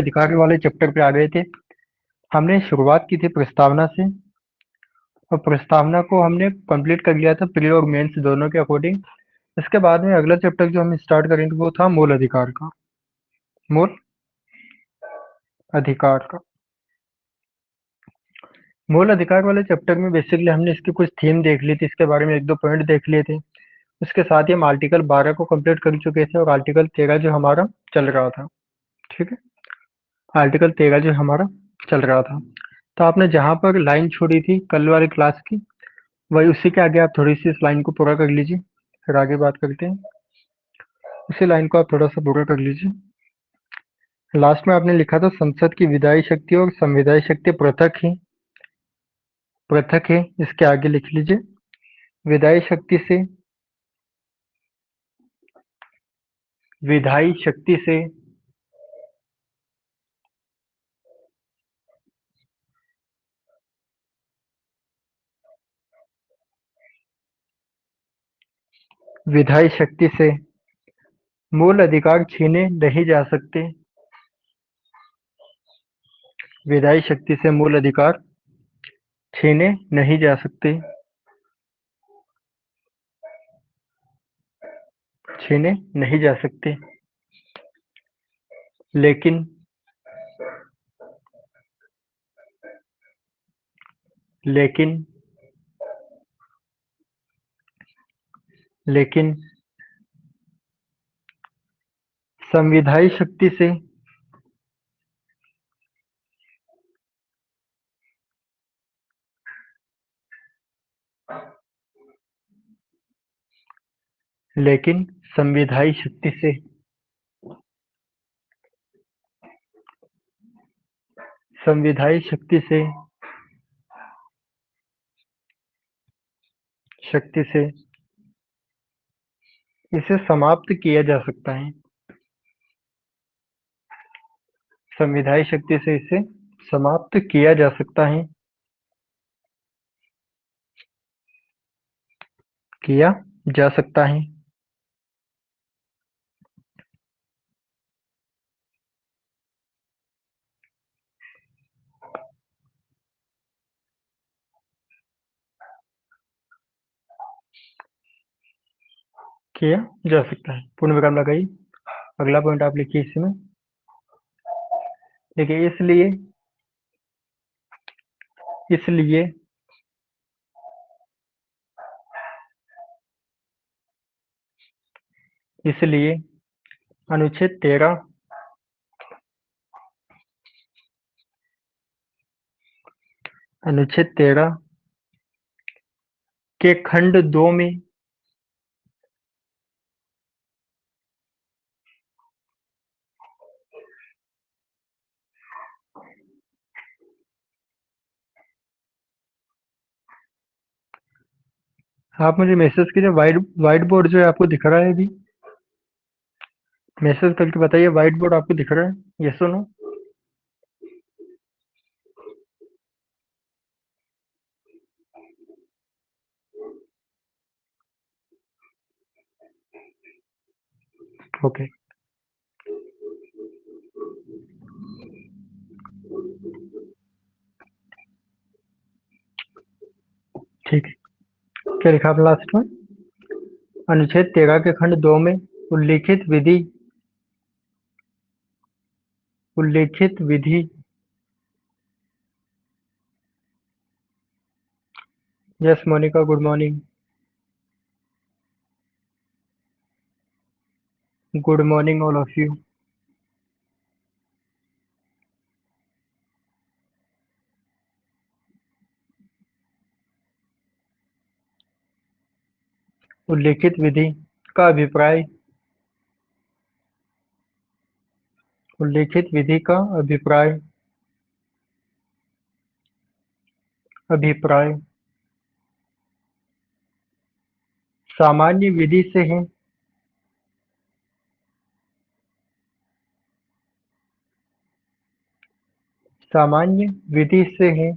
अधिकार वाले चैप्टर पे आ गए थे। हमने शुरुआत की थी प्रस्तावना से और प्रस्तावना को हमने कंप्लीट कर लिया था प्री और मेंस दोनों के अकॉर्डिंग। इसके बाद में अगला चैप्टर जो हम स्टार्ट करेंगे वो था मूल अधिकार का। मूल अधिकार का मूल अधिकार वाले चैप्टर में बेसिकली हमने इसकी कुछ थीम देख ली थी, इसके बारे में एक दो पॉइंट देख लिए थे। उसके साथ ही हम आर्टिकल 12 को कंप्लीट कर चुके थे और आर्टिकल 13 जो हमारा चल रहा था। ठीक है, आर्टिकल 13 जो हमारा चल रहा था। तो आपने जहाँ पर लाइन छोड़ी थी कल वाली क्लास की, वही उसी के आगे आप थोड़ी सी इस लाइन को पूरा कर लीजिए, फिर आगे बात करते हैं। इसी लाइन को आप थोड़ा सा पूरा कर लीजिए। लास्ट में आपने लिखा था संसद की विधायी शक्ति और संविधायी शक्ति पृथक है। इसके आगे लिख लीजिए विधायी शक्ति से विधायी शक्ति से विधायी शक्ति से मूल अधिकार छीने नहीं जा सकते। विधायी शक्ति से मूल अधिकार छीने नहीं जा सकते। छीने नहीं जा सकते। लेकिन लेकिन लेकिन संविधायी शक्ति से लेकिन संविधायी शक्ति से संविधायी शक्ति से इसे समाप्त किया जा सकता है। संविधायी शक्ति से इसे समाप्त किया जा सकता है। किया जा सकता है। किया जा सकता है। पूर्ण विराम लगाइए। अगला पॉइंट आप लिखिए इसमें। देखिए इसलिए इसलिए अनुच्छेद 13 अनुच्छेद 13 के खंड 2 में आप मुझे मैसेज कीजिए। व्हाइट व्हाइट बोर्ड जो है आपको दिख रहा है अभी? मैसेज करके बताइए व्हाइट बोर्ड आपको दिख रहा है, यस और नो? ओके, ठीक है। क्या लिखा आपने लास्ट में? अनुच्छेद 13 के खंड 2 में उल्लिखित विधि उल्लिखित विधि yes Monica, good morning. Good morning all of you. उल्लिखित विधि का अभिप्राय उल्लिखित विधि का अभिप्राय सामान्य विधि से है। सामान्य विधि से है।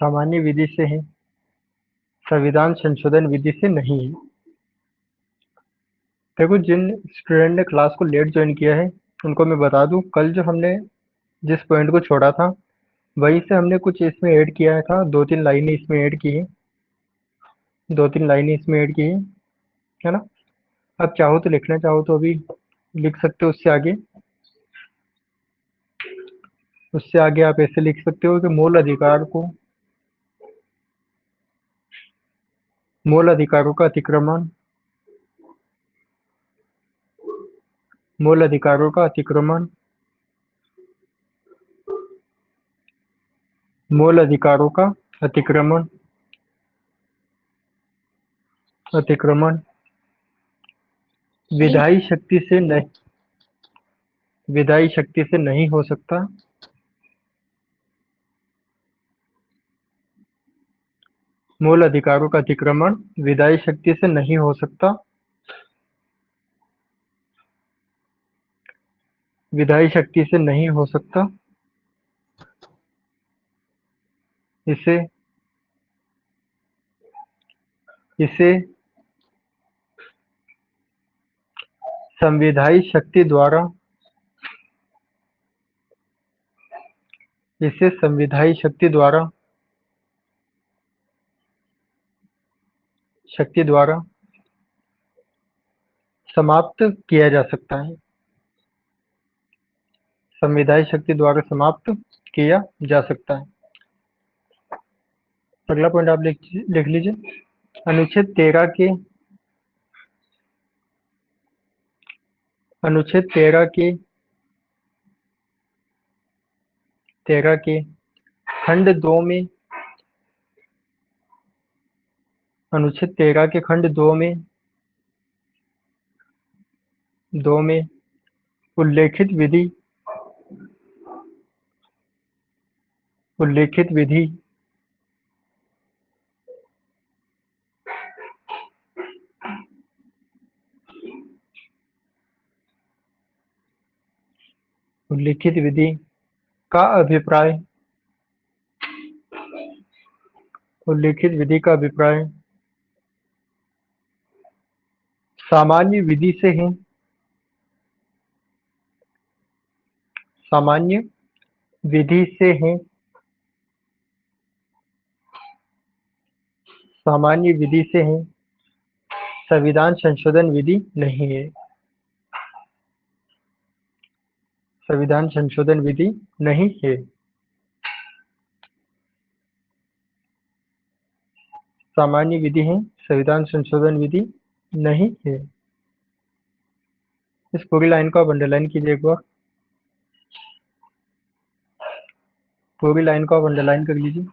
सामान्य विधि से है। संविधान संशोधन विधि से नहीं है। देखो, जिन स्टूडेंट ने क्लास को लेट ज्वाइन किया है उनको मैं बता दूं, कल जो हमने जिस पॉइंट को छोड़ा था वहीं से हमने कुछ इसमें ऐड किया था, 2-3 लाइनें इसमें ऐड की है, 2-3 लाइनें इसमें ऐड की है ना? आप चाहो तो लिखना चाहो तो अभी लिख सकते हो। उससे आगे आप ऐसे लिख सकते हो कि मूल अधिकारों का अतिक्रमण, मूल अधिकारों का अतिक्रमण, मूल अधिकारों का अतिक्रमण, अतिक्रमण विधायी शक्ति से नहीं, विधायी शक्ति से नहीं हो सकता, मूल अधिकारों का अतिक्रमण विधायी शक्ति से नहीं हो सकता, विधायी शक्ति से नहीं हो सकता। इसे इसे संविधायी शक्ति द्वारा, इसे संविधायी शक्ति द्वारा समाप्त किया जा सकता है, संविधायी शक्ति द्वारा समाप्त किया जा सकता है। अगला पॉइंट आप लिख लीजिए। अनुच्छेद 13 के अनुच्छेद 13 के खंड 2 में, अनुच्छेद 13 के खंड 2 में उल्लेखित विधि उल्लेखित विधि उल्लेखित विधि का अभिप्राय, उल्लेखित विधि का अभिप्राय सामान्य विधि से है, सामान्य विधि से है, सामान्य विधि से है, संविधान संशोधन विधि नहीं है, संविधान संशोधन विधि नहीं है। सामान्य विधि है, संविधान संशोधन विधि नहीं है। इस पूरी लाइन को आप अंडरलाइन कीजिए एक बार, पूरी लाइन को आप अंडरलाइन कर लीजिए।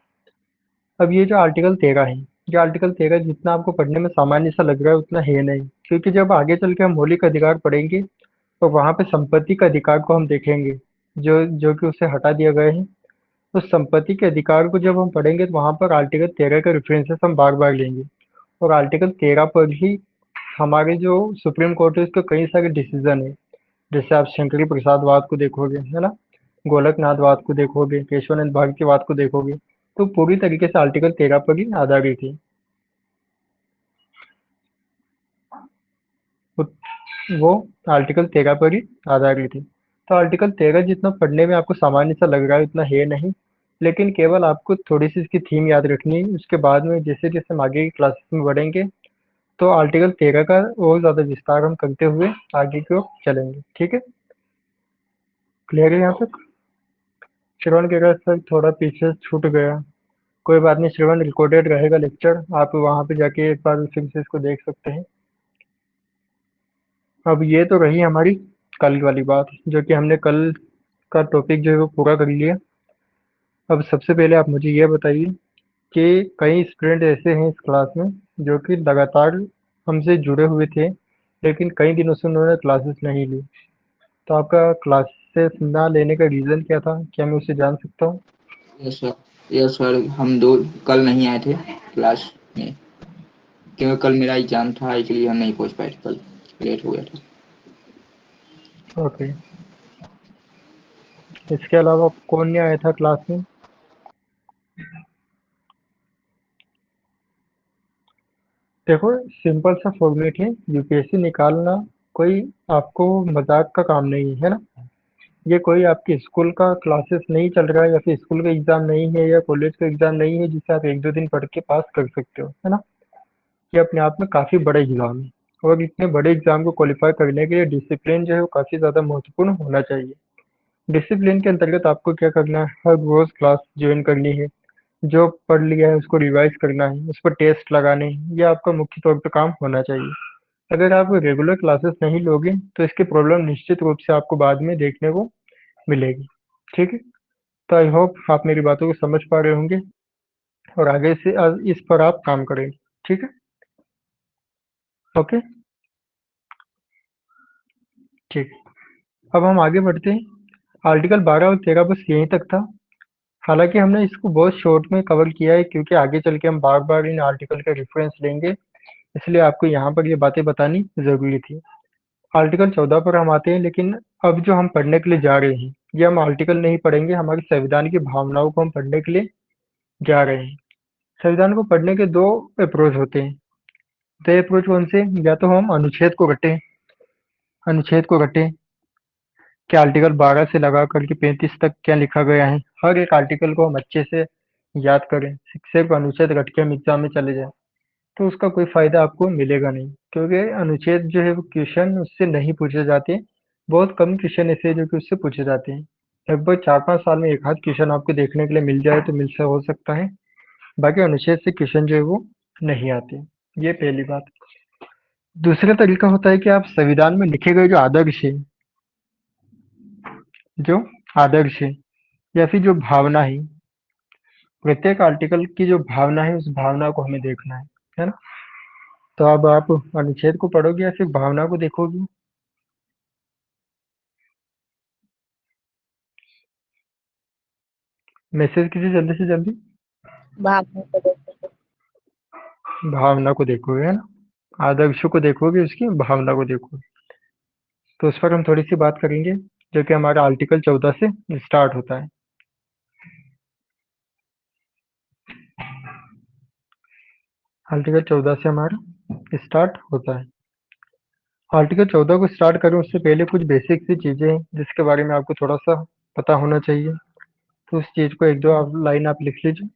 अब ये जो आर्टिकल 13 है, ये आर्टिकल 13 जितना आपको पढ़ने में सामान्य सा लग रहा है उतना है नहीं, क्योंकि जब आगे चल के हम मौलिक अधिकार पढ़ेंगे तो वहां पे संपत्ति के अधिकार को हम देखेंगे, जो जो कि उसे हटा दिया गया है। तो संपत्ति के अधिकार को जब हम पढ़ेंगे तो वहां पर आर्टिकल 13 के रेफरेंसेस हम बार बार लेंगे, और आर्टिकल 13 पर ही हमारे जो सुप्रीम कोर्ट है उसके कई सारे डिसीजन है। जैसे आप शंकरी प्रसाद वाद को देखोगे, है ना, गोलकनाथ वाद को देखोगे, केशवानंद भारती वाद को देखोगे, तो पूरी तरीके से आर्टिकल 13 पर ही आधारित है। वो आर्टिकल 13 पर ही आधारित है। तो आर्टिकल 13 जितना पढ़ने में आपको सामान्य सा लग रहा है उतना है नहीं, लेकिन केवल आपको थोड़ी सी इसकी थीम याद रखनी है। उसके बाद में जैसे जैसे हम आगे की क्लासेस में बढ़ेंगे तो आर्टिकल 13 का और ज़्यादा विस्तार हम करते हुए आगे की ओर चलेंगे। ठीक है, क्लियर है यहाँ तक? श्रवण के अगर सर थोड़ा पीछे छूट गया, कोई बात नहीं, श्रवण रिकॉर्डेड रहेगा लेक्चर, आप वहाँ पे जाके एक बार फिर से इसको देख सकते हैं। अब ये तो रही हमारी कल वाली बात, जो कि हमने कल का टॉपिक जो है वो पूरा कर लिया। अब सबसे पहले आप मुझे ये बताइए कि कई स्टूडेंट ऐसे हैं इस क्लास में जो कि लगातार हमसे जुड़े हुए थे, लेकिन कई दिनों से उन्होंने क्लासेस नहीं ली। तो आपका क्लासेस ना लेने का रीज़न क्या था? क्या मैं उसे जान सकता हूँ? Yes sir. यस सर, हम दो कल नहीं आए थे क्लास में, क्योंकि कल मेरा एग्जाम था, इसलिए हम नहीं पहुंच पाए थे, कल लेट हो गया था। ओके, इसके अलावा कौन नहीं आया था क्लास में? देखो, सिंपल सा फॉर्मेट है। यूपीएससी निकालना कोई आपको मजाक का काम नहीं है ना। ये कोई आपके स्कूल का क्लासेस नहीं चल रहा है, या फिर स्कूल का एग्जाम नहीं है, या कॉलेज का एग्जाम नहीं है जिसे आप एक दो दिन पढ़ के पास कर सकते हो, है ना। ये अपने आप में काफी बड़ा एग्जाम है। और इतने बड़े एग्जाम को क्वालिफाई करने के लिए डिसिप्लिन जो है वो काफी ज्यादा महत्वपूर्ण होना चाहिए। डिसिप्लिन के अंतर्गत आपको क्या करना है, हर रोज क्लास ज्वाइन करनी है। जो पढ़ लिया है उसको रिवाइज करना है, उस पर टेस्ट लगाने हैं, ये आपका मुख्य तौर पे काम होना चाहिए। अगर आप रेगुलर क्लासेस नहीं लोगे तो इसकी प्रॉब्लम निश्चित रूप से आपको बाद में देखने को मिलेगी। ठीक है। तो आई होप आप मेरी बातों को समझ पा रहे होंगे, और आगे से इस पर आप काम करेंगे। ठीक है। ओके। ठीक। अब हम आगे बढ़ते हैं। आर्टिकल 12 और 13 बस यहीं तक था। हालांकि हमने इसको बहुत शॉर्ट में कवर किया है, क्योंकि आगे चल के हम बार बार इन आर्टिकल का रेफरेंस लेंगे, इसलिए आपको यहाँ पर ये बातें बतानी जरूरी थी। आर्टिकल 14 पर हम आते हैं, लेकिन अब जो हम पढ़ने के लिए जा रहे हैं, ये हम आर्टिकल नहीं पढ़ेंगे, हमारे संविधान की भावनाओं को हम पढ़ने के लिए जा रहे हैं। संविधान को पढ़ने के दो अप्रोच होते हैं। तो अप्रोच कौन से, या तो हम अनुच्छेद को रटें, अनुच्छेद को रटें कि आर्टिकल 12 से लगा करके 35 तक क्या लिखा गया है, हर एक आर्टिकल को हम अच्छे से याद करें, सिर्फ अनुच्छेद रट के हम एग्जाम में चले जाएं, तो उसका कोई फायदा आपको मिलेगा नहीं। क्योंकि अनुच्छेद जो है वो क्वेश्चन उससे नहीं पूछे जाते। बहुत कम क्वेश्चन ऐसे हैं जो कि उससे पूछे जाते हैं। लगभग 4-5 साल में एक आध क्वेश्चन आपको देखने के लिए मिल जाए तो मिल से हो सकता है। बाकी अनुच्छेद से क्वेश्चन जो है वो नहीं आते। ये पहली बात। दूसरा तरीका होता है कि आप संविधान में लिखे गए जो आदर्श है, जो आदर्श है, या फिर जो भावना है, प्रत्येक आर्टिकल की जो भावना है उस भावना को हमें देखना है ना। तो अब आप अनुच्छेद को पढ़ोगे या फिर भावना को देखोगे। मैसेज कीजिए जल्दी से जल्दी। भावना को देखो। भावना को देखोगे, है ना। आदर्शों को देखोगे, उसकी भावना को देखोगे। तो उस पर हम थोड़ी सी बात करेंगे, जो कि हमारा आर्टिकल 14 से स्टार्ट होता है। आर्टिकल 14 से हमारा स्टार्ट होता है। आर्टिकल 14 को स्टार्ट करें उससे पहले कुछ बेसिक सी चीजें हैं जिसके बारे में आपको थोड़ा सा पता होना चाहिए। तो उस चीज को एक दो लाइन आप लिख लीजिए।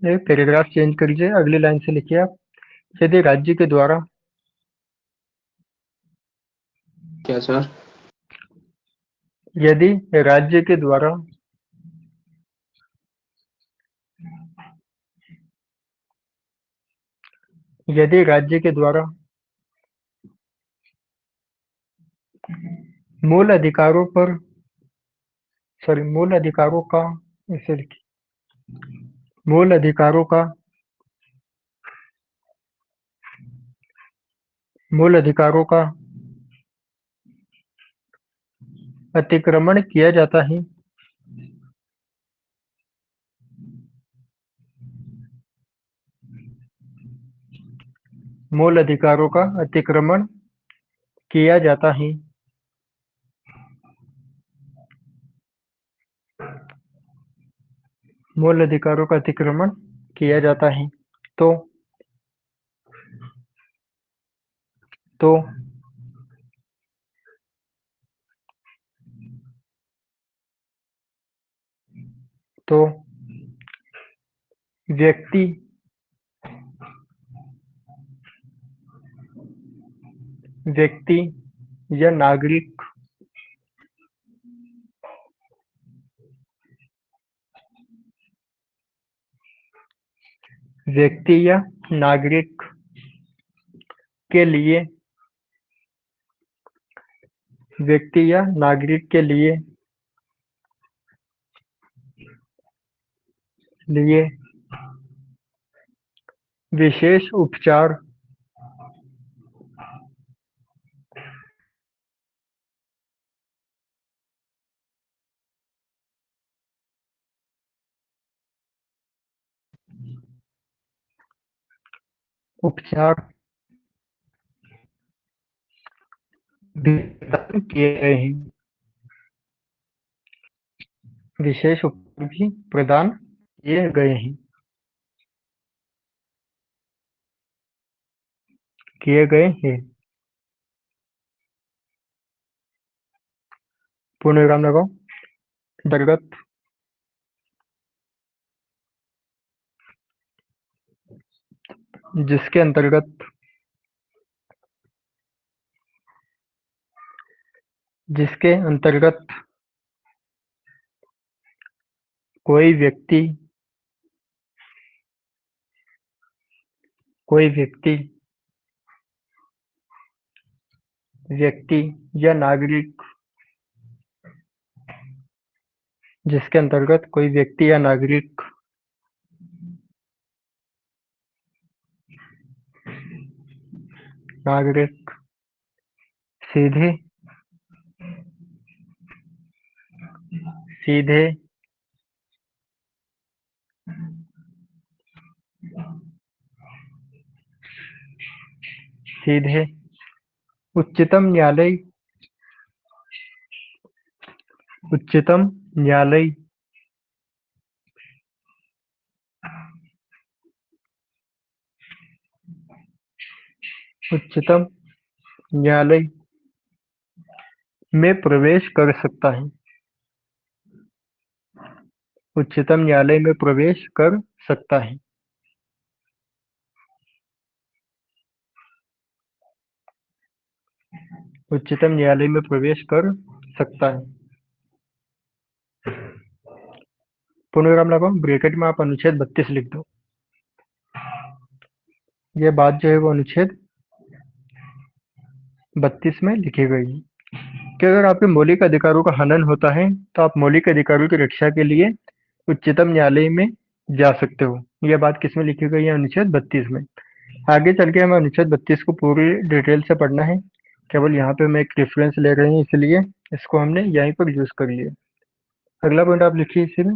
ये पैराग्राफ चेंज कर लीजिए, अगली लाइन से लिखिए आप। यदि राज्य के द्वारा, क्या सर? यदि राज्य के द्वारा यदि राज्य के द्वारा मूल अधिकारों पर, सॉरी, मूल अधिकारों का, इसे लिखिए, मूल अधिकारों का, मूल अधिकारों का अतिक्रमण किया जाता है, मूल अधिकारों का अतिक्रमण किया जाता है, मूल अधिकारों का अतिक्रमण किया जाता है, तो तो तो व्यक्ति व्यक्ति या नागरिक, व्यक्ति या नागरिक के लिए, व्यक्ति या नागरिक के लिए विशेष उपचार, उपचार भी प्रदान किए गए हैं। विशेष भी प्रदान किए गए हैं। किए गए हैं। पूर्ण विराम लगाओ। अंतर्गत जिसके अंतर्गत जिसके अंतर्गत कोई व्यक्ति कोई व्यक्ति व्यक्ति या नागरिक जिसके अंतर्गत कोई व्यक्ति या नागरिक नागरिक सीधे सीधे सीधे उच्चतम न्यायालय उच्चतम न्यायालय उच्चतम न्यायालय में प्रवेश कर सकता है। उच्चतम न्यायालय में प्रवेश कर सकता है। उच्चतम न्यायालय में प्रवेश कर सकता है। पूर्णविराम लगाओ। ब्रैकेट में आप अनुच्छेद 32 लिख दो। ये बात जो है वो अनुच्छेद 32 में लिखी गई है कि अगर आपके मौलिक अधिकारों का हनन होता है तो आप मौलिक अधिकारों की रक्षा के लिए उच्चतम न्यायालय में जा सकते हो। यह बात किसमें लिखी गई है? अनुच्छेद 32 में। आगे चल के हमें अनुच्छेद 32 को पूरी डिटेल से पढ़ना है। केवल यहाँ पे हम एक रेफरेंस ले रहे हैं, इसलिए इसको हमने यहीं पर यूज कर लिया। अगला पॉइंट आप लिखिए इसी में।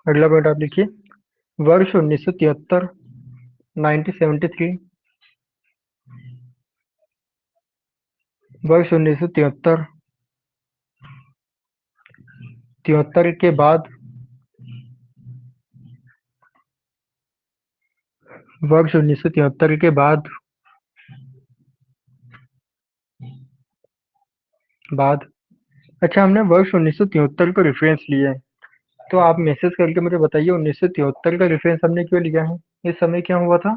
अगला पॉइंट आप लिखिए। वर्ष 1973 1973 वर्ष 1973 73 के बाद वर्ष 1973 के बाद अच्छा, हमने वर्ष 1973 को रेफरेंस लिया है, तो आप मैसेज करके मुझे बताइए 1973 का रेफरेंस हमने क्यों लिया है? इस समय क्या हुआ था?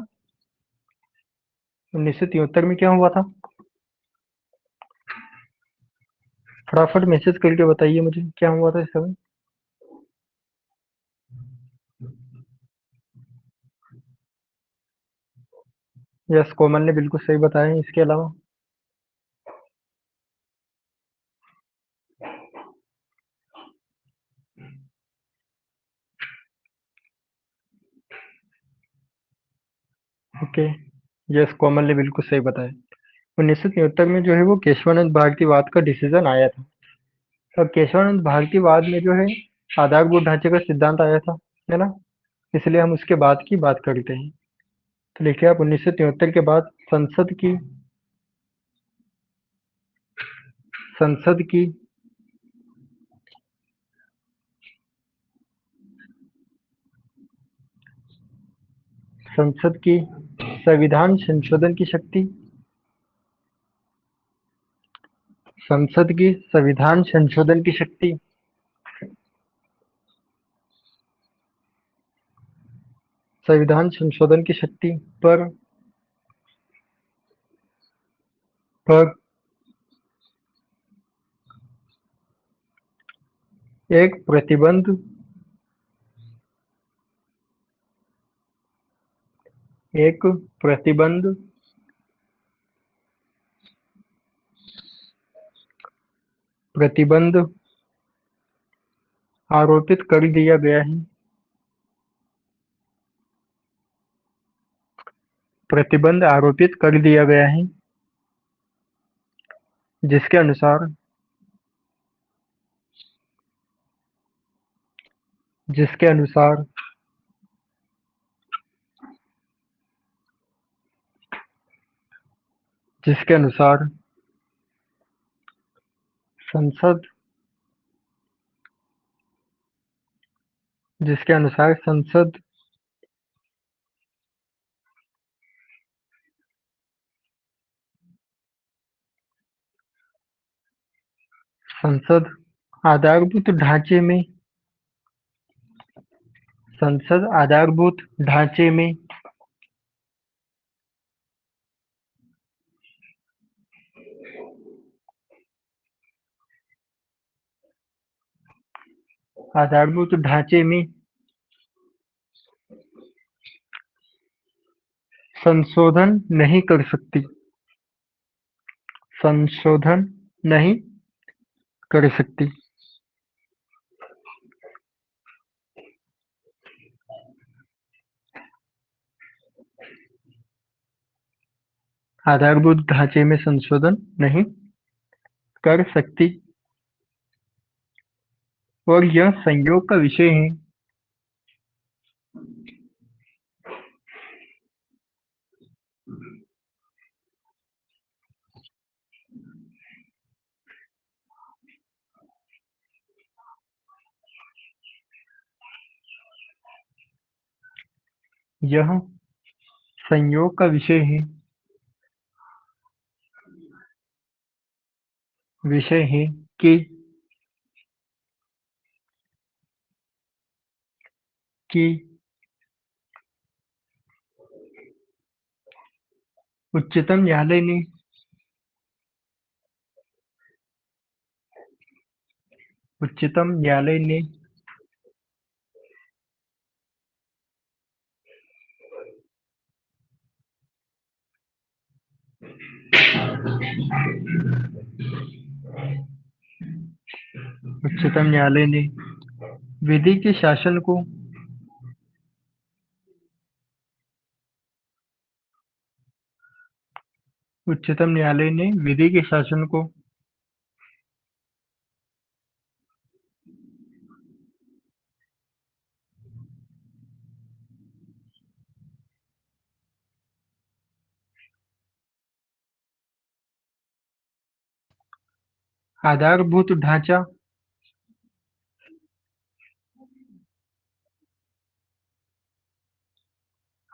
1973 में क्या हुआ था? फटाफट मैसेज करके बताइए मुझे क्या हुआ था इस समय। यस, कोमल ने बिल्कुल सही बताया है। इसके अलावा ओके, यस, कोमल ने बिल्कुल सही बताया। 1973 में जो है वो केशवानंद भारतीवाद का डिसीजन आया था। और केशवानंद भारतीवाद में जो है आधारभूत ढांचे का सिद्धांत आया था, है ना? इसलिए हम उसके बाद की बात करते हैं। तो लिखिए आप 1973 के बाद संसद की संसद की संविधान संशोधन की शक्ति संसद की संविधान संशोधन की शक्ति संविधान संशोधन की शक्ति पर पर एक प्रतिबंध एक प्रतिबंध प्रतिबंध आरोपित कर दिया गया है। प्रतिबंध आरोपित कर दिया गया है जिसके अनुसार जिसके अनुसार जिसके अनुसार संसद जिसके अनुसार संसद आधारभूत ढांचे में संसद आधारभूत ढांचे में आधारभूत ढांचे में संशोधन नहीं कर सकती संशोधन नहीं कर सकती आधारभूत ढांचे में संशोधन नहीं कर सकती और यह संयोग का विषय है यह संयोग का विषय है कि कि उच्चतम न्यायालय ने उच्चतम न्यायालय ने उच्चतम न्यायालय ने विधि के शासन को उच्चतम न्यायालय ने विधि के शासन को आधारभूत ढांचा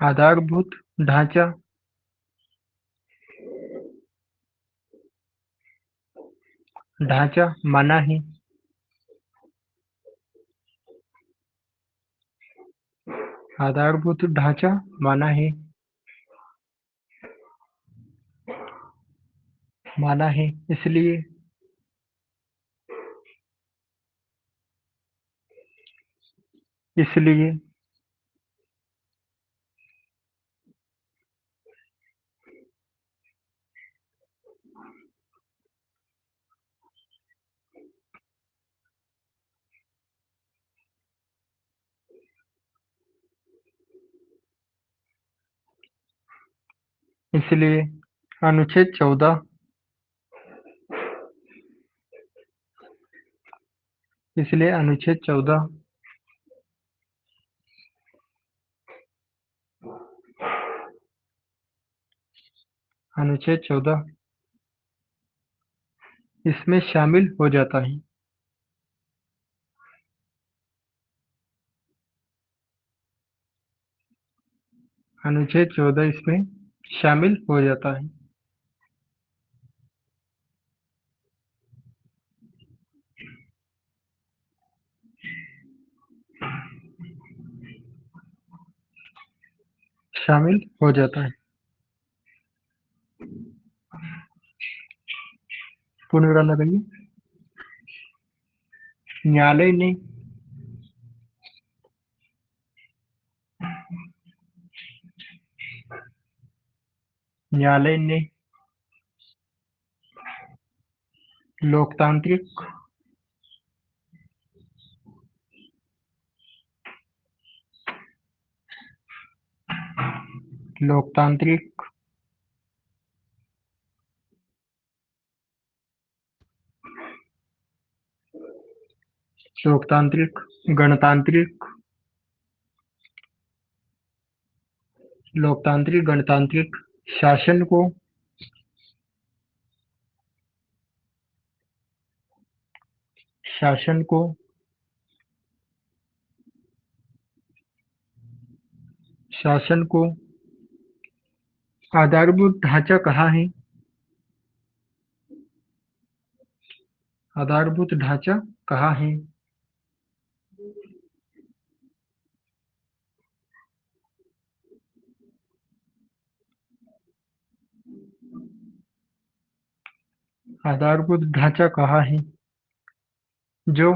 आधारभूत ढांचा ढांचा माना है आधारभूत ढांचा माना है इसलिए इसलिए इसलिए अनुच्छेद 14 इसलिए अनुच्छेद 14 अनुच्छेद 14 इसमें शामिल हो जाता है अनुच्छेद 14 इसमें शामिल हो जाता है शामिल हो जाता है पूर्ण विराम लगाइए न्यायालय ने न्यायालय ने लोकतांत्रिक लोकतांत्रिक लोकतांत्रिक गणतांत्रिक लोकतांत्रिक गणतांत्रिक शासन को शासन को शासन को आधारभूत ढांचा कहा है? आधारभूत ढांचा कहा है? आधारभूत ढांचा कहा है? जो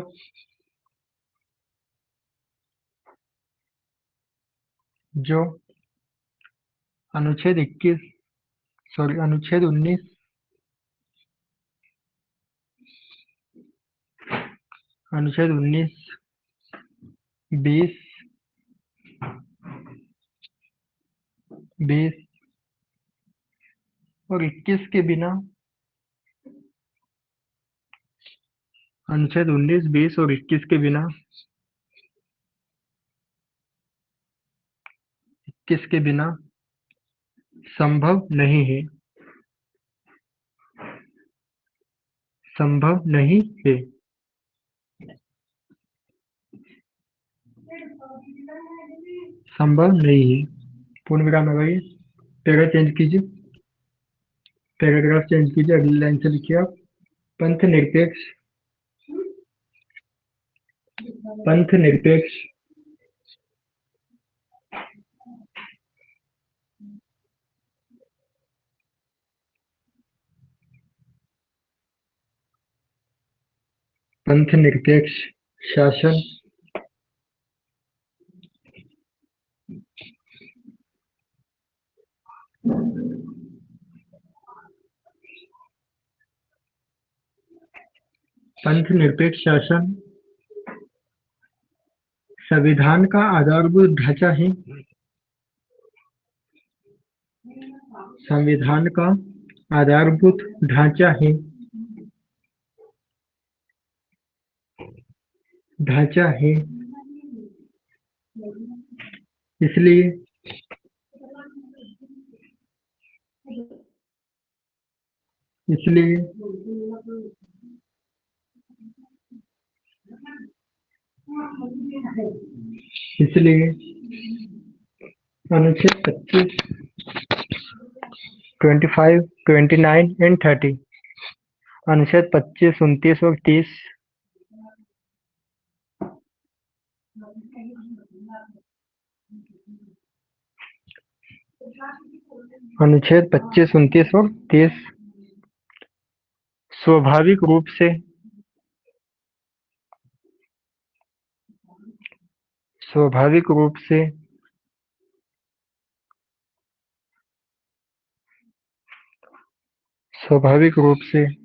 जो अनुच्छेद 21 सॉरी अनुच्छेद 19 अनुच्छेद 19 20 20 और 21 के बिना अनुच्छेद 19 20 और 21 के बिना 21 के बिना संभव नहीं है। संभव नहीं है। संभव नहीं है। पूर्ण विराम लगाइए। पैरा चेंज कीजिए। पैराग्राफ चेंज कीजिए। अगली लाइन से लिखिए आप पंथ निरपेक्ष पंथ निरपेक्ष पंथ निरपेक्ष शासन पंथ निरपेक्ष शासन संविधान का आधारभूत ढांचा है। संविधान का आधारभूत ढांचा है। ढांचा है। इसलिए इसलिए इसलिए अनुच्छेद 25 25 29 एंड 30 अनुच्छेद 25 29 और 30 अनुच्छेद 25 29 और 30 स्वाभाविक रूप से स्वाभाविक रूप से स्वाभाविक रूप से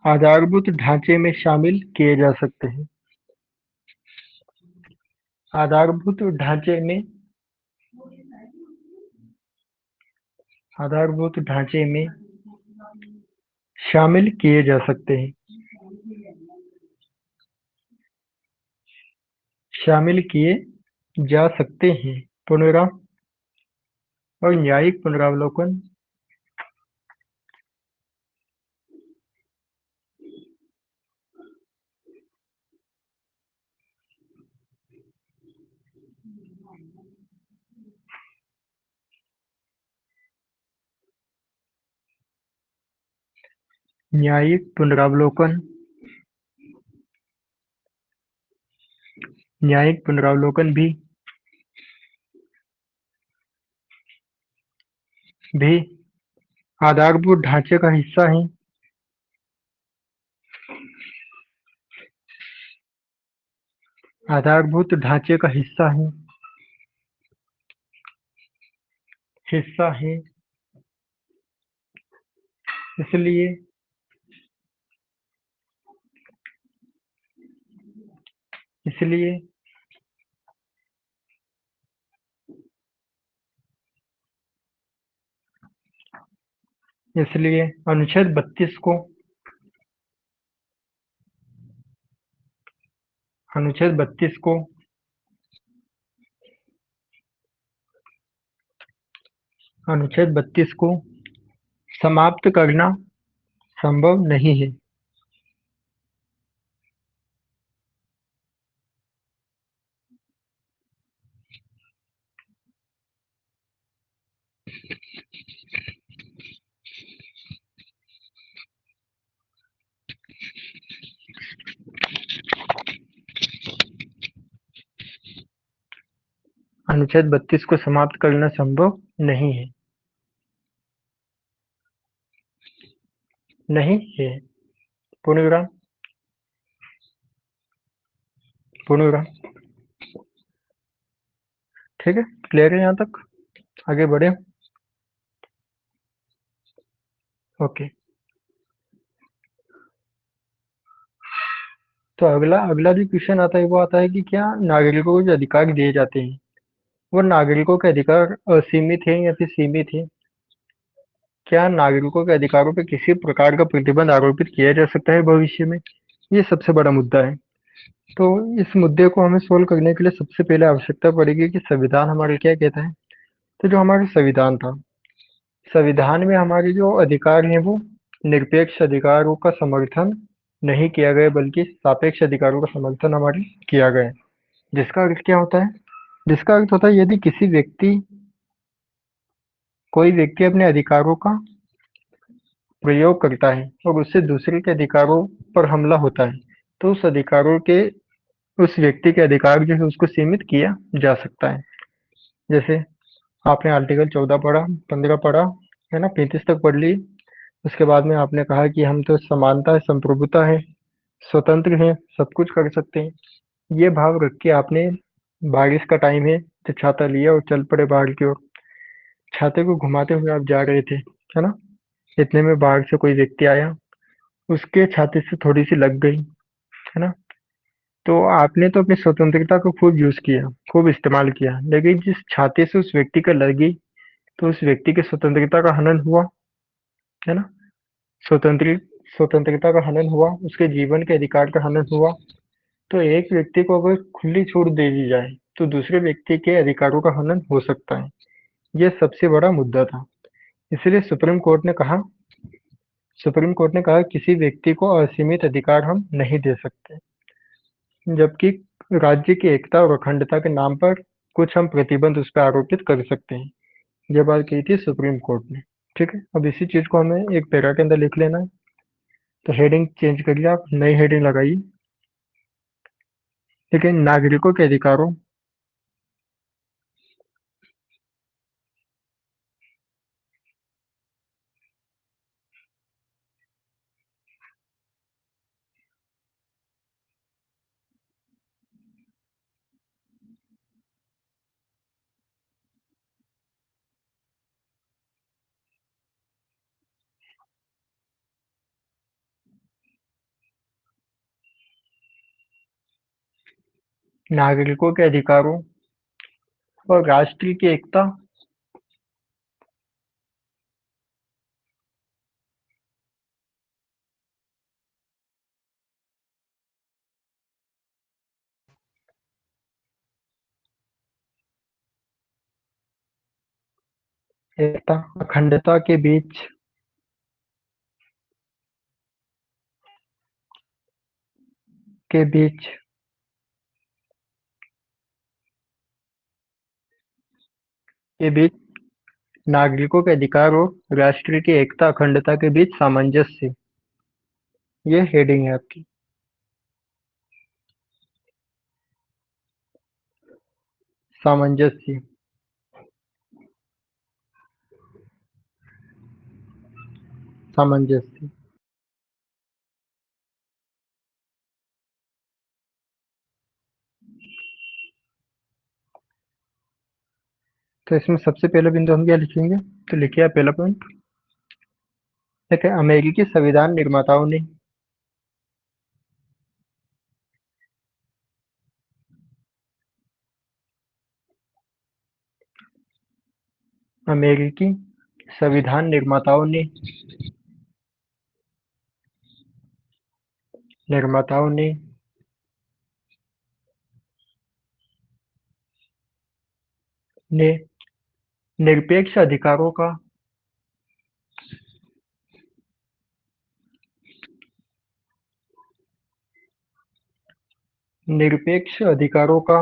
आधारभूत ढांचे में शामिल किए जा सकते हैं। आधारभूत ढांचे में आधारभूत ढांचे में शामिल किए जा सकते हैं। शामिल किए जा सकते हैं। पुनरावृत्ति और न्यायिक पुनरावलोकन न्यायिक पुनरावलोकन न्यायिक पुनरावलोकन भी आधारभूत ढांचे का हिस्सा है। आधारभूत ढांचे का हिस्सा है। हिस्सा है। इसलिए इसलिए इसलिए अनुच्छेद 32 को अनुच्छेद 32 को अनुच्छेद 32 को समाप्त करना संभव नहीं है। अनुच्छेद 32 को समाप्त करना संभव नहीं है। नहीं है। पूर्णविराम। पूर्णविराम। ठीक है, क्लियर है यहाँ तक? आगे बढ़े। ओके, तो अगला अगला जो क्वेश्चन आता है वो आता है कि क्या नागरिकों को जो अधिकार दिए जाते हैं वो नागरिकों के अधिकार असीमित है या फिर सीमित है? क्या नागरिकों के अधिकारों पर किसी प्रकार का प्रतिबंध आरोपित किया जा सकता है भविष्य में? ये सबसे बड़ा मुद्दा है। तो इस मुद्दे को हमें सोल्व करने के लिए सबसे पहले आवश्यकता पड़ेगी कि संविधान हमारे क्या कहता है। तो जो हमारा संविधान था, संविधान में हमारे जो अधिकार हैं वो निरपेक्ष अधिकारों का समर्थन नहीं किया गया बल्कि सापेक्ष अधिकारों का समर्थन हमारे किया गया है। जिसका अर्थ क्या होता है? जिसका अर्थ होता है यदि कोई व्यक्ति अपने अधिकारों का प्रयोग करता है और उससे दूसरे के अधिकारों पर हमला होता है तो उस व्यक्ति के अधिकार जो है उसको सीमित किया जा सकता है। जैसे आपने आर्टिकल 14 पढ़ा, 15 पढ़ा, है ना, 35 तक पढ़ ली। उसके बाद में आपने कहा कि हम तो समानता है, संप्रभुता है, स्वतंत्र हैं, सब कुछ कर सकते हैं। ये भाव रख के आपने बारिश का टाइम है तो छाता लिया और चल पड़े बाहर की ओर। छाते को घुमाते हुए आप जा रहे थे, है ना। इतने में बाहर से कोई व्यक्ति आया, उसके छाते से थोड़ी सी लग गई, है ना। तो आपने तो अपनी स्वतंत्रता को खूब यूज किया, खूब इस्तेमाल किया, लेकिन जिस छाते से उस व्यक्ति को लगी तो उस व्यक्ति की स्वतंत्रता का हनन हुआ, है ना। स्वतंत्र स्वतंत्रता का हनन हुआ, उसके जीवन के अधिकार का हनन हुआ। तो एक व्यक्ति को अगर खुली छूट दे दी जाए तो दूसरे व्यक्ति के अधिकारों का हनन हो सकता है। यह सबसे बड़ा मुद्दा था। इसलिए सुप्रीम कोर्ट ने कहा किसी व्यक्ति को असीमित अधिकार हम नहीं दे सकते, जबकि राज्य की एकता और अखंडता के नाम पर कुछ हम प्रतिबंध उस पर आरोपित कर सकते हैं। यह बात कही थी सुप्रीम कोर्ट ने। ठीक है, अब इसी चीज को हमें एक पैरा के अंदर लिख लेना है। तो हेडिंग चेंज करिए, आप नई हेडिंग लगाइए। ठीक है, नागरिकों के अधिकारों नागरिकों के अधिकारों और राष्ट्र की एकता। एकता अखंडता के बीच के बीच नागरिकों के अधिकार और राष्ट्र की एकता अखंडता के बीच सामंजस्य। ये हेडिंग है आपकी। सामंजस्य। सामंजस्य। तो इसमें सबसे पहला बिंदु हम क्या लिखेंगे? तो लिखिए आप पहला पॉइंट। ठीक है, अमेरिकी संविधान निर्माताओं ने अमेरिकी संविधान निर्माताओं ने ने निरपेक्ष अधिकारों का निरपेक्ष अधिकारों का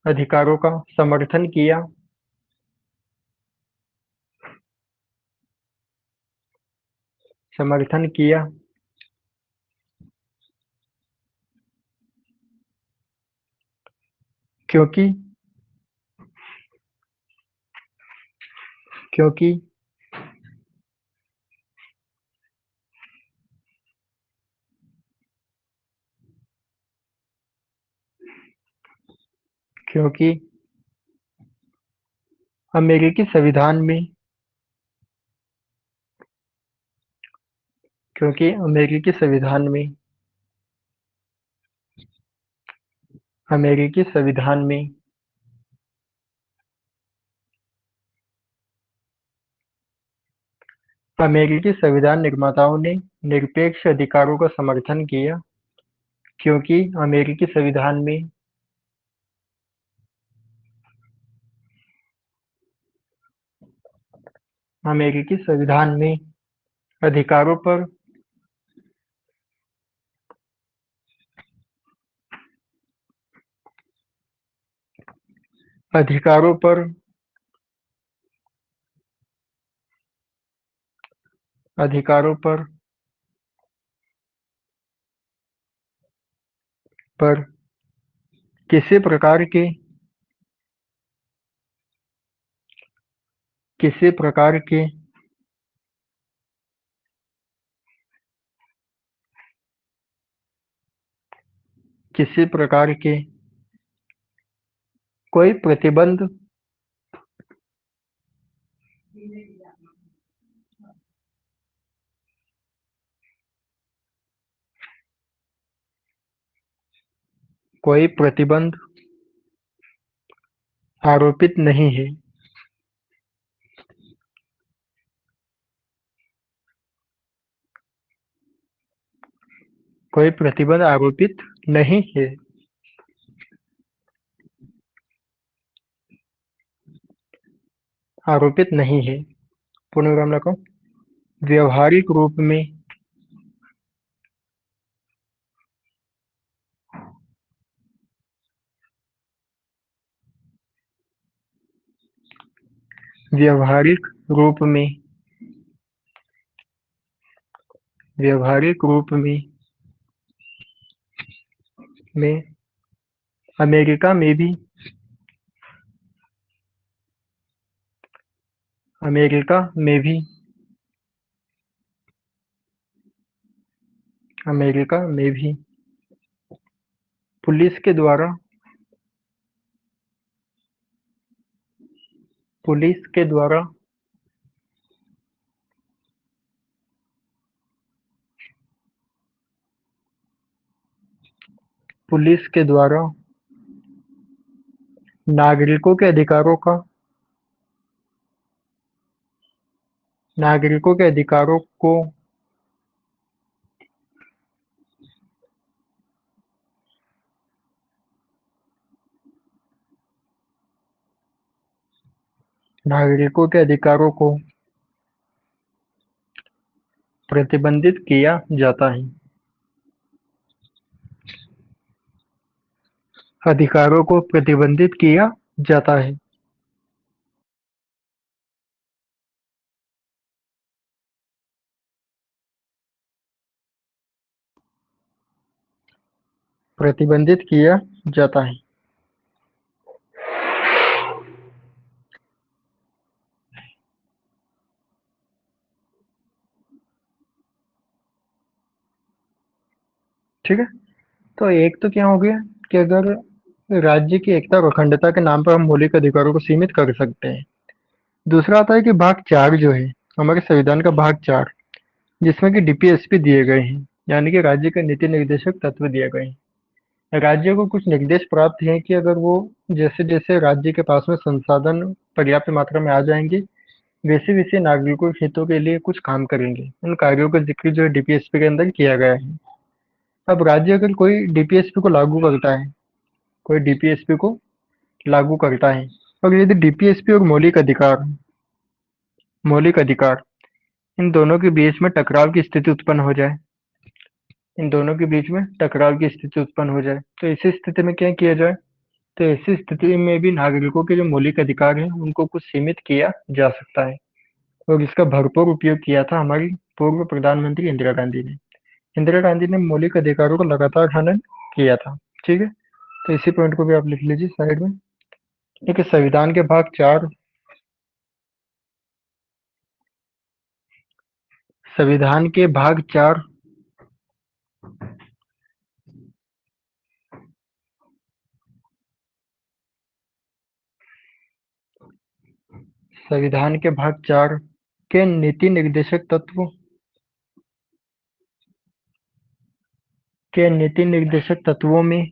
अधिकारों का समर्थन किया, समर्थन किया, क्योंकि क्योंकि क्योंकि अमेरिकी संविधान में क्योंकि अमेरिकी संविधान में अमेरिकी संविधान में अमेरिकी संविधान निर्माताओं ने निरपेक्ष अधिकारों का समर्थन किया, क्योंकि अमेरिकी संविधान में अमेरिकी संविधान में अधिकारों पर अधिकारों पर अधिकारों पर किसी प्रकार के किसी प्रकार के किसी प्रकार के कोई प्रतिबंध कोई प्रतिबंध आरोपित नहीं है, कोई प्रतिबंध आरोपित नहीं है, आरोपित नहीं है। पूर्णविराम लगाओ। व्यवहारिक रूप में व्यवहारिक रूप में व्यवहारिक रूप में अमेरिका में भी अमेरिका में भी अमेरिका में भी पुलिस के द्वारा पुलिस के द्वारा पुलिस के द्वारा नागरिकों के अधिकारों का नागरिकों के अधिकारों को नागरिकों के अधिकारों को प्रतिबंधित किया जाता है। अधिकारों को प्रतिबंधित किया जाता है। प्रतिबंधित किया जाता है। ठीक है, तो एक तो क्या हो गया कि अगर राज्य की एकता और अखंडता के नाम पर हम मौलिक अधिकारों को सीमित कर सकते हैं। दूसरा आता है कि भाग 4 जो है हमारे संविधान का भाग 4, जिसमें कि डीपीएसपी दिए गए हैं, यानी कि राज्य के नीति निर्देशक तत्व दिए गए हैं। राज्य को कुछ निर्देश प्राप्त हैं कि अगर वो जैसे जैसे राज्य के पास में संसाधन पर्याप्त मात्रा में आ जाएंगे, वैसे वैसे नागरिकों के हितों के लिए कुछ काम करेंगे। उन कार्यों का जिक्र जो है डीपीएसपी के अंदर किया गया है। अब राज्य अगर कोई डीपीएसपी को लागू करता है, कोई डीपीएसपी को लागू करता है, और यदि डीपीएसपी और मौलिक अधिकार इन दोनों के बीच में टकराव की स्थिति उत्पन्न हो जाए, इन दोनों के बीच में टकराव की स्थिति उत्पन्न हो जाए, तो इसी स्थिति में क्या किया जाए, तो ऐसी स्थिति में भी नागरिकों के जो मौलिक अधिकार हैं उनको कुछ सीमित किया जा सकता है, और इसका भरपूर उपयोग किया था हमारी पूर्व प्रधानमंत्री इंदिरा गांधी ने। इंदिरा गांधी ने मौलिक अधिकारों का लगातार हनन किया था। ठीक है, तो इसी पॉइंट को भी आप लिख लीजिए साइड में। ठीक है, संविधान के भाग 4 के नीति निर्देशक तत्वों में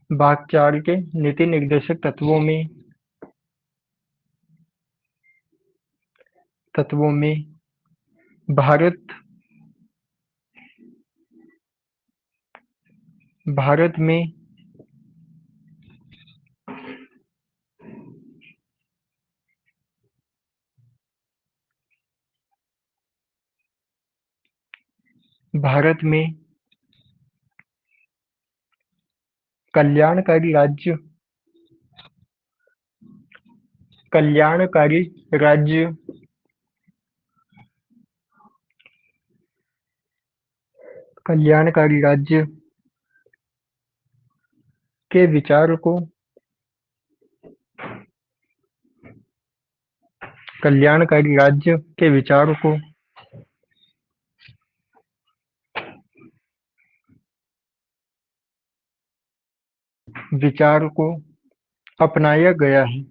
भाग 4 के नीति निर्देशक तत्वों में भारत भारत में भारत में कल्याणकारी राज्य कल्याणकारी राज्य कल्याणकारी राज्य के विचार को कल्याणकारी राज्य के विचार को अपनाया गया है।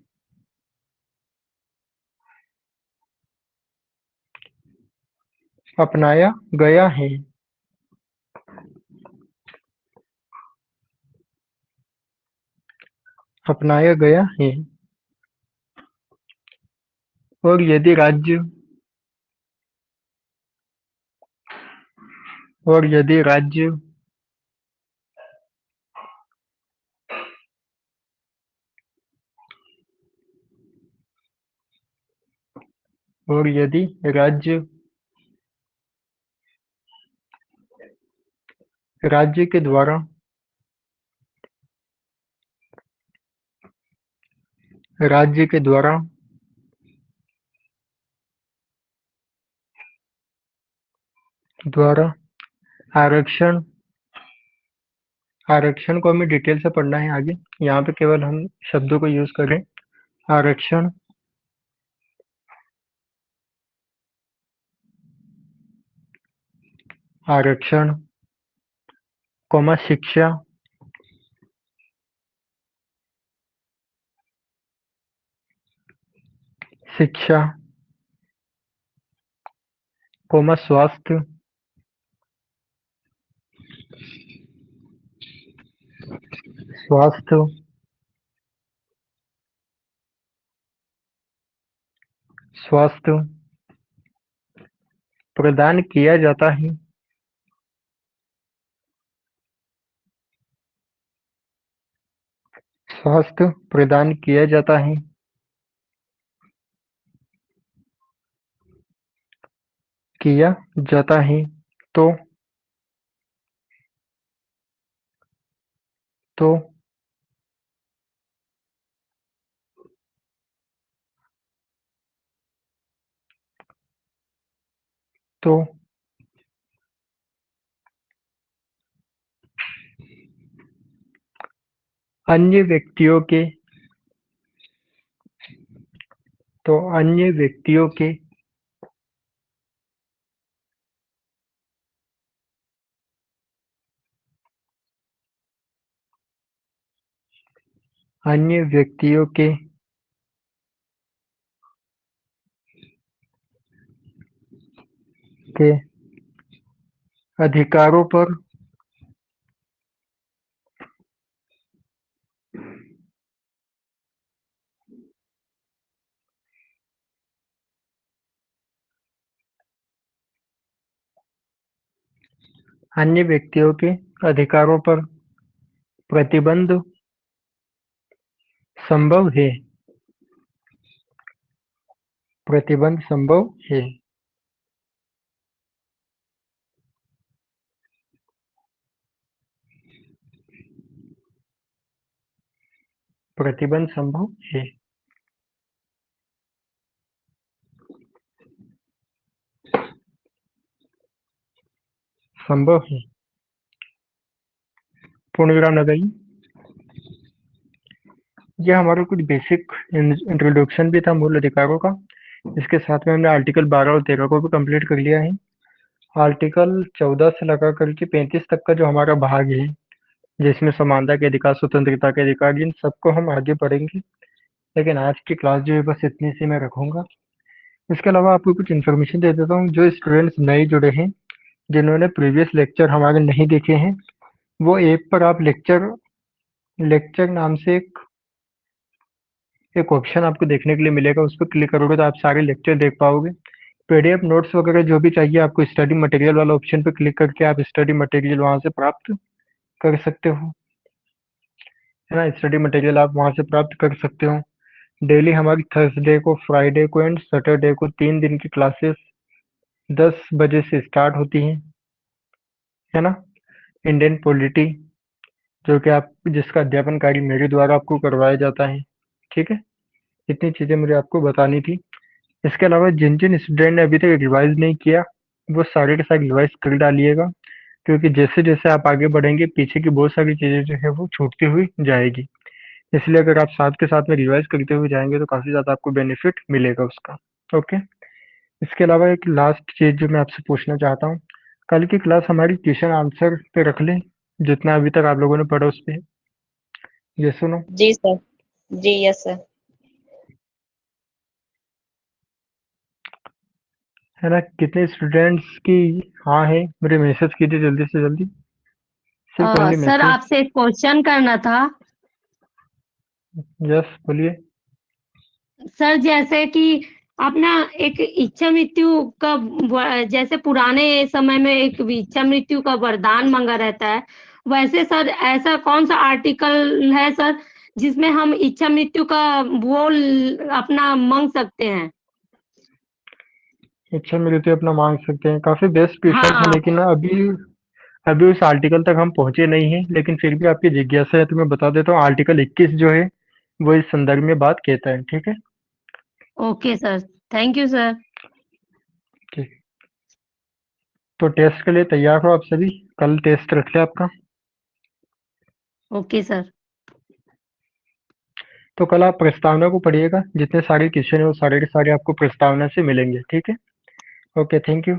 अपनाया गया है अपनाया गया है और यदि राज्य और यदि राज्य और यदि राज्य के द्वारा राज्य के द्वारा द्वारा आरक्षण आरक्षण को हमें डिटेल से पढ़ना है आगे। यहाँ पे केवल हम शब्दों को यूज करें। आरक्षण आरक्षण कॉमा शिक्षा शिक्षा कॉमा स्वास्थ्य स्वास्थ्य स्वास्थ्य प्रदान किया जाता है स्वास्थ्य प्रदान किया जाता है किया जाता है तो तो तो अन्य व्यक्तियों के तो अन्य व्यक्तियों के अन्य व्यक्तियों के अधिकारों पर अन्य व्यक्तियों के अधिकारों पर प्रतिबंध संभव है प्रतिबंध संभव है प्रतिबंध संभव है। संभव है। पूर्ण विराम लगाइए। यह हमारा कुछ बेसिक इंट्रोडक्शन भी था मूल अधिकारों का। इसके साथ में हमने आर्टिकल 12 और 13 को भी कंप्लीट कर लिया है। आर्टिकल 14 से लगा करके 35 तक का जो हमारा भाग है, जिसमें समानता के अधिकार, स्वतंत्रता के अधिकार, इन सबको हम आगे पढ़ेंगे। लेकिन आज की क्लास जो है बस इतनी सी मैं रखूंगा। इसके अलावा आपको कुछ इन्फॉर्मेशन दे देता हूँ। जो स्टूडेंट्स नए जुड़े हैं, जिन्होंने प्रीवियस लेक्चर हमारे नहीं देखे हैं, वो ऐप पर आप लेक्चर लेक्चर नाम से एक ऑप्शन आपको देखने के लिए मिलेगा। उस पर क्लिक करोगे तो आप सारे लेक्चर देख पाओगे। पीडीएफ नोट्स वगैरह जो भी चाहिए आपको, स्टडी मटेरियल वाला ऑप्शन पे क्लिक करके आप स्टडी मटेरियल वहां से प्राप्त कर सकते हो, है ना। स्टडी मटेरियल आप वहां से प्राप्त कर सकते हो। डेली हमारी थर्सडे को, फ्राइडे को एंड सैटरडे को 3 दिन की क्लासेस 10 बजे से स्टार्ट होती हैं, है ना। इंडियन पॉलिटी, जो कि आप जिसका अध्यापन कार्य मेरे द्वारा आपको करवाया जाता है, ठीक है। इतनी चीजें मुझे आपको बतानी थी। इसके अलावा जिन जिन स्टूडेंट ने अभी तक रिवाइज नहीं किया, वो सारे के सारे रिवाइज कर डालिएगा, क्योंकि जैसे जैसे आप आगे बढ़ेंगे पीछे की बहुत सारी चीजें जो है वो छूटती हुई जाएगी। इसलिए अगर आप साथ के साथ में रिवाइज करते हुए जाएंगे तो काफी ज्यादा आपको बेनिफिट मिलेगा उसका। ओके। इसके अलावा एक लास्ट चीज जो मैं आपसे पूछना चाहता हूँ, कल की क्लास हमारी क्वेश्चन आंसर पे रख लें, जितना अभी तक आप लोगों ने पढ़ा उस पे। ये सुनो। जी सर। जी यस सर। है ना। कितने स्टूडेंट्स की हाँ है, मुझे मैसेज कीजिए जल्दी से जल्दी। सिर्फ ओनली सर मैसेज। आपसे एक क्वेश्चन करना था। यस बोलिए। सर जैसे कि अपना एक इच्छा मृत्यु का जैसे पुराने समय में एक इच्छा मृत्यु का वरदान मांगा रहता है, वैसे सर ऐसा कौन सा आर्टिकल है सर जिसमें हम इच्छा मृत्यु का वो अपना मांग सकते हैं? अच्छा, मेरे तो अपना मांग सकते हैं, काफी बेस्ट क्वेश्चन है, हाँ। लेकिन ना अभी अभी उस आर्टिकल तक हम पहुंचे नहीं हैं। लेकिन फिर भी आपकी जिज्ञासा है तो मैं बता देता हूँ। आर्टिकल 21 जो है वो इस संदर्भ में बात कहता है, ठीक है। Okay sir, thank you sir. ठीक। तो टेस्ट के लिए तैयार हो आप सभी। कल टेस्ट रख ले आपका। Okay sir. तो कल आप प्रस्तावना को पढ़िएगा। जितने सारे क्वेश्चन है वो सारे के सारे आपको प्रस्तावना से मिलेंगे, ठीक है। Okay, thank you.